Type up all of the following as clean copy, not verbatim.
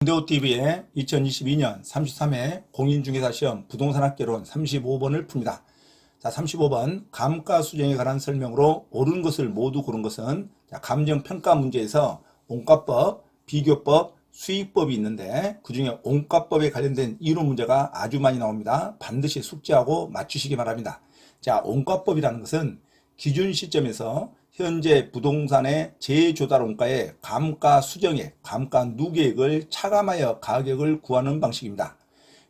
현대오TV의 2022년 33회 공인중개사시험 부동산학개론 35번을 풉니다. 자, 35번 감가수정에 관한 설명으로 옳은 것을 모두 고른 것은 감정평가 문제에서 온가법, 비교법, 수익법이 있는데 그 중에 온가법에 관련된 이론 문제가 아주 많이 나옵니다. 반드시 숙지하고 맞추시기 바랍니다. 자, 온가법이라는 것은 기준 시점에서 현재 부동산의 재조달 원가의 감가 수정액, 감가 누계액을 차감하여 가격을 구하는 방식입니다.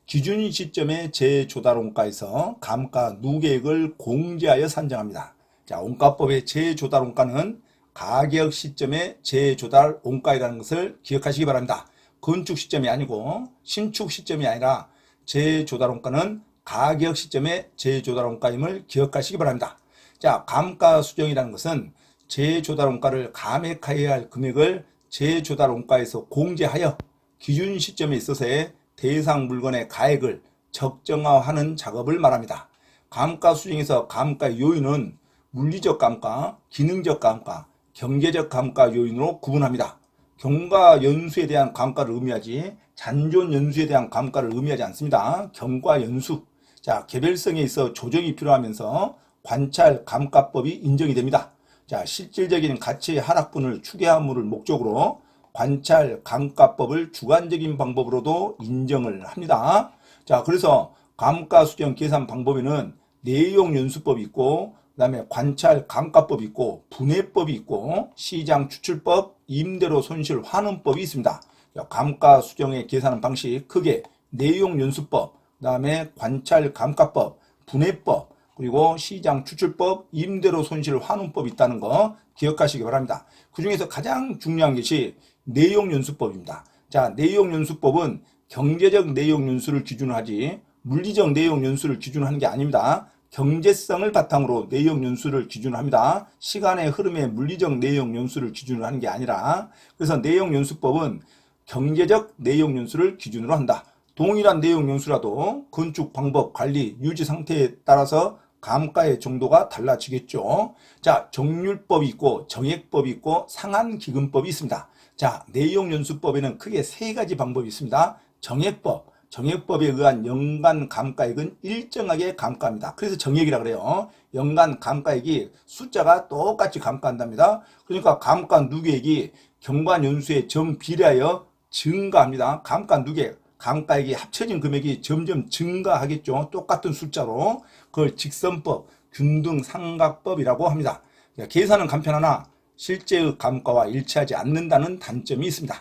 기준 시점의 재조달 원가에서 감가 누계액을 공제하여 산정합니다. 자, 원가법의 재조달 원가는 가격 시점의 재조달 원가이라는 것을 기억하시기 바랍니다. 건축 시점이 아니고 신축 시점이 아니라 재조달 원가는 가격 시점의 재조달 원가임을 기억하시기 바랍니다. 자, 감가 수정이라는 것은 재조달 원가를 감액하여야 할 금액을 재조달 원가에서 공제하여 기준 시점에 있어서의 대상 물건의 가액을 적정화하는 작업을 말합니다. 감가 수정에서 감가 요인은 물리적 감가, 기능적 감가, 경제적 감가 요인으로 구분합니다. 경과 연수에 대한 감가를 의미하지 잔존 연수에 대한 감가를 의미하지 않습니다. 경과 연수. 자, 개별성에 있어 조정이 필요하면서 관찰 감가법이 인정이 됩니다. 자, 실질적인 가치 하락분을 추계함을 목적으로 관찰 감가법을 주관적인 방법으로도 인정을 합니다. 자, 그래서 감가 수정 계산 방법에는 내용 연수법이 있고 그 다음에 관찰 감가법이 있고 분해법이 있고 시장 추출법, 임대료 손실 환원법이 있습니다. 감가 수정의 계산 방식 크게 내용 연수법, 그 다음에 관찰 감가법, 분해법, 그리고 시장 추출법, 임대료 손실 환원법이 있다는 거 기억하시기 바랍니다. 그 중에서 가장 중요한 것이 내용연수법입니다. 자, 내용연수법은 경제적 내용연수를 기준으로 하지 물리적 내용연수를 기준으로 하는 게 아닙니다. 경제성을 바탕으로 내용연수를 기준으로 합니다. 시간의 흐름에 물리적 내용연수를 기준으로 하는 게 아니라 그래서 내용연수법은 경제적 내용연수를 기준으로 한다. 동일한 내용연수라도 건축 방법, 관리, 유지 상태에 따라서 감가의 정도가 달라지겠죠. 자, 정률법이 있고 정액법이 있고 상한기금법이 있습니다. 자, 내용연수법에는 크게 세 가지 방법이 있습니다. 정액법, 정액법에 의한 연간 감가액은 일정하게 감가합니다. 그래서 정액이라 그래요. 연간 감가액이 숫자가 똑같이 감가한답니다. 그러니까 감가 누계액이 경과연수에 정비례하여 증가합니다. 감가 누계액. 감가액이 합쳐진 금액이 점점 증가하겠죠. 똑같은 숫자로. 그걸 직선법, 균등 삼각법이라고 합니다. 계산은 간편하나 실제의 감가와 일치하지 않는다는 단점이 있습니다.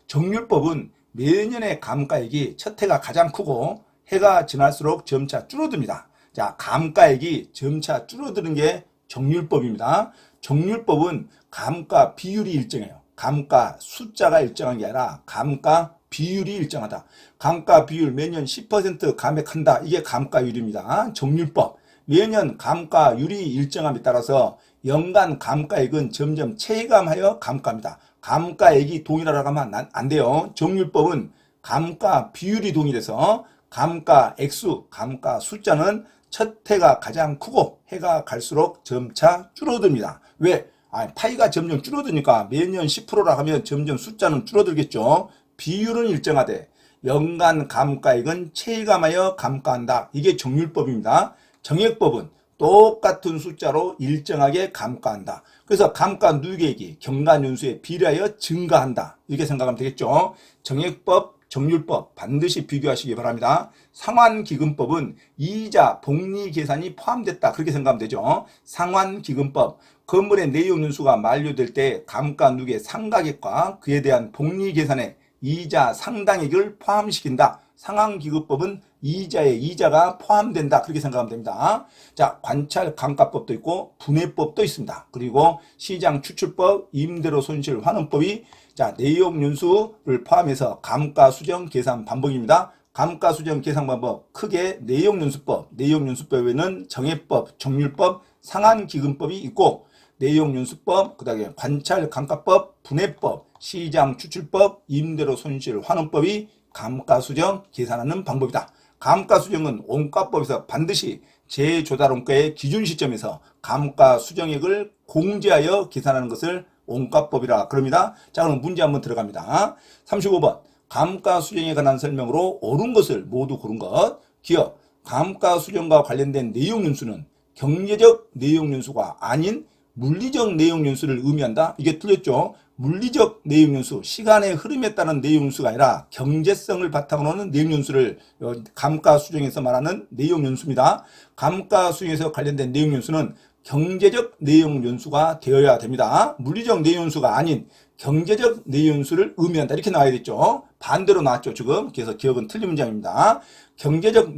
정률법은 매년의 감가액이 첫 해가 가장 크고 해가 지날수록 점차 줄어듭니다. 자, 감가액이 점차 줄어드는 게 정률법입니다. 정률법은 감가 비율이 일정해요. 감가 숫자가 일정한 게 아니라 감가 비율이 일정하다. 감가 비율 매년 10% 감액한다. 이게 감가율입니다. 정률법. 매년 감가율이 일정함에 따라서 연간 감가액은 점점 체감하여 감가합니다. 감가액이 동일하라고 하면 안 돼요. 정률법은 감가 비율이 동일해서 감가 액수, 감가 숫자는 첫 해가 가장 크고 해가 갈수록 점차 줄어듭니다. 왜? 파이가 점점 줄어드니까 매년 10%라 하면 점점 숫자는 줄어들겠죠. 비율은 일정하되 연간 감가액은 체감하여 감가한다. 이게 정률법입니다. 정액법은 똑같은 숫자로 일정하게 감가한다. 그래서 감가 누계액이 경과연수에 비례하여 증가한다. 이렇게 생각하면 되겠죠. 정액법, 정률법 반드시 비교하시기 바랍니다. 상환기금법은 이자, 복리 계산이 포함됐다. 그렇게 생각하면 되죠. 상환기금법, 건물의 내용연수가 만료될 때 감가 누계 상가액과 그에 대한 복리 계산에 이자 상당액을 포함시킨다. 상환기금법은 이자에 이자가 포함된다. 그렇게 생각하면 됩니다. 자, 관찰 감가법도 있고 분해법도 있습니다. 그리고 시장 추출법, 임대료 손실 환원법이 자, 내용연수를 포함해서 감가 수정 계산 방법입니다. 감가 수정 계산 방법 크게 내용연수법, 내용연수법에는 정액법, 정률법, 상환기금법이 있고 내용연수법, 그 다음에 관찰 감가법, 분해법, 시장 추출법, 임대료 손실 환원법이 감가수정 계산하는 방법이다. 감가수정은 원가법에서 반드시 재조달 원가의 기준 시점에서 감가수정액을 공제하여 계산하는 것을 원가법이라 그럽니다. 자, 그럼 문제 한번 들어갑니다. 35번 감가수정에 관한 설명으로 옳은 것을 모두 고른 것. 기억, 감가수정과 관련된 내용연수는 경제적 내용연수가 아닌 물리적 내용연수를 의미한다. 이게 틀렸죠. 물리적 내용연수, 시간의 흐름에 따른 내용연수가 아니라 경제성을 바탕으로 하는 내용연수를 감가수정에서 말하는 내용연수입니다. 감가수정에서 관련된 내용연수는 경제적 내용연수가 되어야 됩니다. 물리적 내용연수가 아닌 경제적 내용연수를 의미한다. 이렇게 나와야겠죠. 반대로 나왔죠, 지금. 그래서 기억은 틀린 문장입니다. 경제적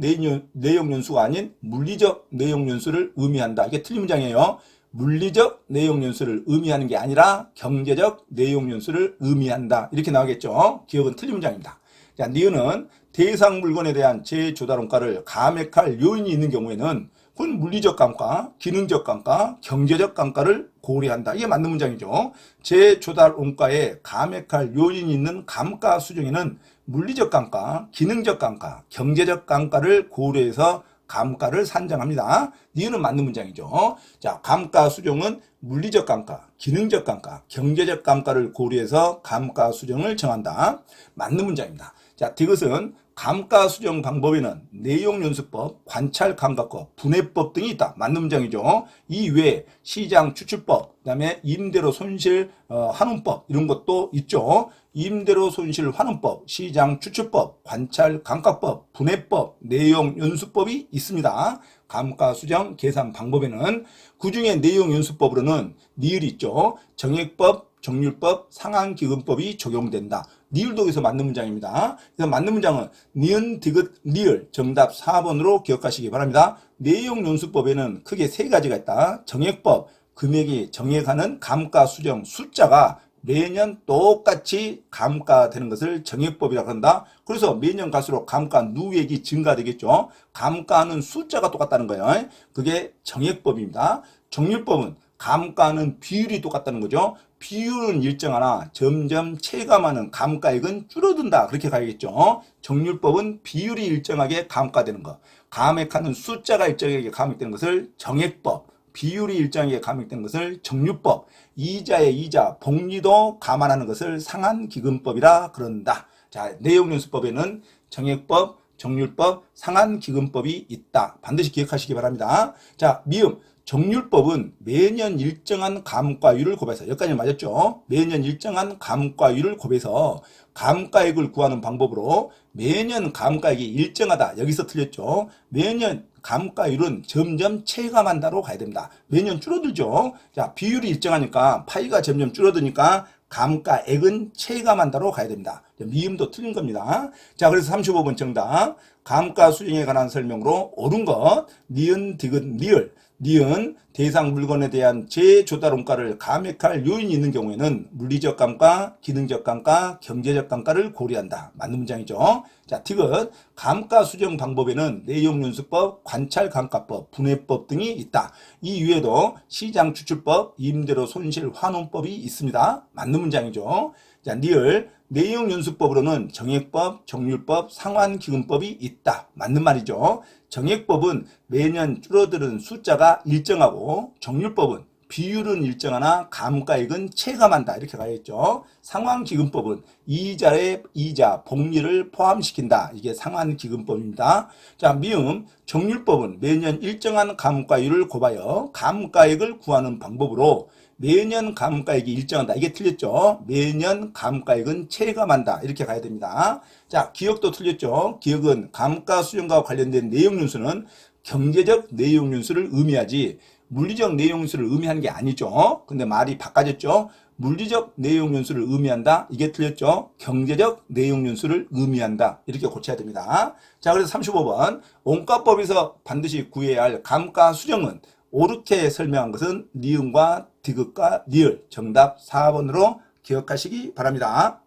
내용연수가 아닌 물리적 내용연수를 의미한다. 이게 틀린 문장이에요. 물리적 내용연수를 의미하는 게 아니라 경제적 내용연수를 의미한다. 이렇게 나오겠죠. 기억은 틀린 문장입니다. 자, 니은은 대상 물건에 대한 재조달원가를 감액할 요인이 있는 경우에는 그건 물리적 감가, 기능적 감가, 경제적 감가를 고려한다. 이게 맞는 문장이죠. 재조달원가에 감액할 요인이 있는 감가 수정에는 물리적 감가, 기능적 감가, 경제적 감가를 고려해서 감가를 산정합니다. 니은은 맞는 문장이죠. 자, 감가 수정은 물리적 감가, 기능적 감가, 경제적 감가를 고려해서 감가 수정을 정한다. 맞는 문장입니다. 자, 디귿은 감가 수정 방법에는 내용연수법, 관찰감가법, 분해법 등이 있다. 맞는 문장이죠. 이 외에 시장 추출법, 그 다음에 임대료 손실 환원법 이런 것도 있죠. 임대료 손실 환원법, 시장 추출법, 관찰감가법, 분해법, 내용연수법이 있습니다. 감가수정 계산 방법에는 그중에 내용연수법으로는 니을이 있죠. 정액법, 정률법, 상한기금법이 적용된다. 니을도 여기서 맞는 문장입니다. 그래서 맞는 문장은 니은, 디귿, 니을 정답 4번으로 기억하시기 바랍니다. 내용연수법에는 크게 세 가지가 있다. 정액법, 금액이 정액하는 감가수정 숫자가 매년 똑같이 감가되는 것을 정액법이라고 한다. 그래서 매년 갈수록 감가 누액이 증가되겠죠. 감가하는 숫자가 똑같다는 거예요. 그게 정액법입니다. 정률법은 감가는 비율이 똑같다는 거죠. 비율은 일정하나 점점 체감하는 감가액은 줄어든다. 그렇게 가야겠죠. 정률법은 비율이 일정하게 감가되는 것. 감액하는 숫자가 일정하게 감액되는 것을 정액법. 비율이 일정하게 감액되는 것을 정률법. 이자의 이자, 복리도 감안하는 것을 상한기금법이라 그런다. 자, 내용연수법에는 정액법, 정률법, 상한기금법이 있다. 반드시 기억하시기 바랍니다. 자, 미음. 정률법은 매년 일정한 감가율을 곱해서 여기까지 맞았죠. 매년 일정한 감가율을 곱해서 감가액을 구하는 방법으로 매년 감가액이 일정하다. 여기서 틀렸죠. 매년 감가율은 점점 체감한다로 가야 됩니다. 매년 줄어들죠. 자, 비율이 일정하니까 파이가 점점 줄어드니까 감가액은 체감한다로 가야 됩니다. 미음도 틀린 겁니다. 자, 그래서 35번 정답. 감가 수정에 관한 설명으로 옳은 것. 니은, 디귿, 니을. 니은 대상 물건에 대한 재조달원가를 감액할 요인이 있는 경우에는 물리적 감가, 기능적 감가, 경제적 감가를 고려한다. 맞는 문장이죠. 자, 디귿 감가 수정 방법에는 내용연수법, 관찰감가법, 분해법 등이 있다. 이 위에도 시장 추출법, 임대료 손실 환원법이 있습니다. 맞는 문장이죠. 자, 니을 내용연수법으로는 정액법, 정률법, 상환기금법이 있다. 맞는 말이죠. 정액법은 매년 줄어드는 숫자가 일정하고 정률법은 비율은 일정하나 감가액은 체감한다. 이렇게 가야겠죠. 상환기금법은 이자의 이자, 복리를 포함시킨다. 이게 상환기금법입니다. 자, 미음 정률법은 매년 일정한 감가율을 곱하여 감가액을 구하는 방법으로 매년 감가액이 일정하다. 이게 틀렸죠. 매년 감가액은 체감한다. 이렇게 가야 됩니다. 자, 기억도 틀렸죠. 기억은 감가수정과 관련된 내용연수는 경제적 내용연수를 의미하지 물리적 내용연수를 의미하는 게 아니죠. 근데 말이 바꿔졌죠. 물리적 내용연수를 의미한다. 이게 틀렸죠. 경제적 내용연수를 의미한다. 이렇게 고쳐야 됩니다. 자, 그래서 35번 원가법에서 반드시 구해야 할 감가수정은 옳게 설명한 것은 니은과 디귿과 니을 정답 4번으로 기억하시기 바랍니다.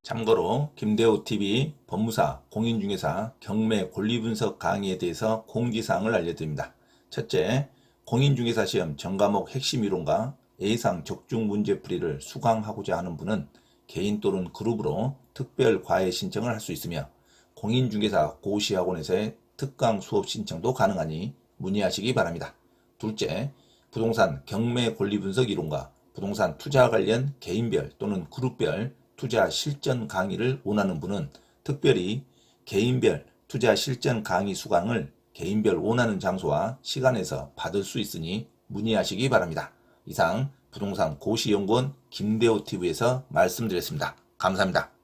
참고로 김대호TV 법무사, 공인중개사, 경매 권리분석 강의에 대해서 공지사항을 알려드립니다. 첫째, 공인중개사 시험 전과목 핵심 이론과 예상 적중 문제풀이를 수강하고자 하는 분은 개인 또는 그룹으로 특별 과외 신청을 할 수 있으며 공인중개사 고시학원에서의 특강 수업 신청도 가능하니 문의하시기 바랍니다. 둘째, 부동산 경매 권리 분석 이론과 부동산 투자 관련 개인별 또는 그룹별 투자 실전 강의를 원하는 분은 특별히 개인별 투자 실전 강의 수강을 개인별 원하는 장소와 시간에서 받을 수 있으니 문의하시기 바랍니다. 이상 부동산 고시연구원 김대호TV에서 말씀드렸습니다. 감사합니다.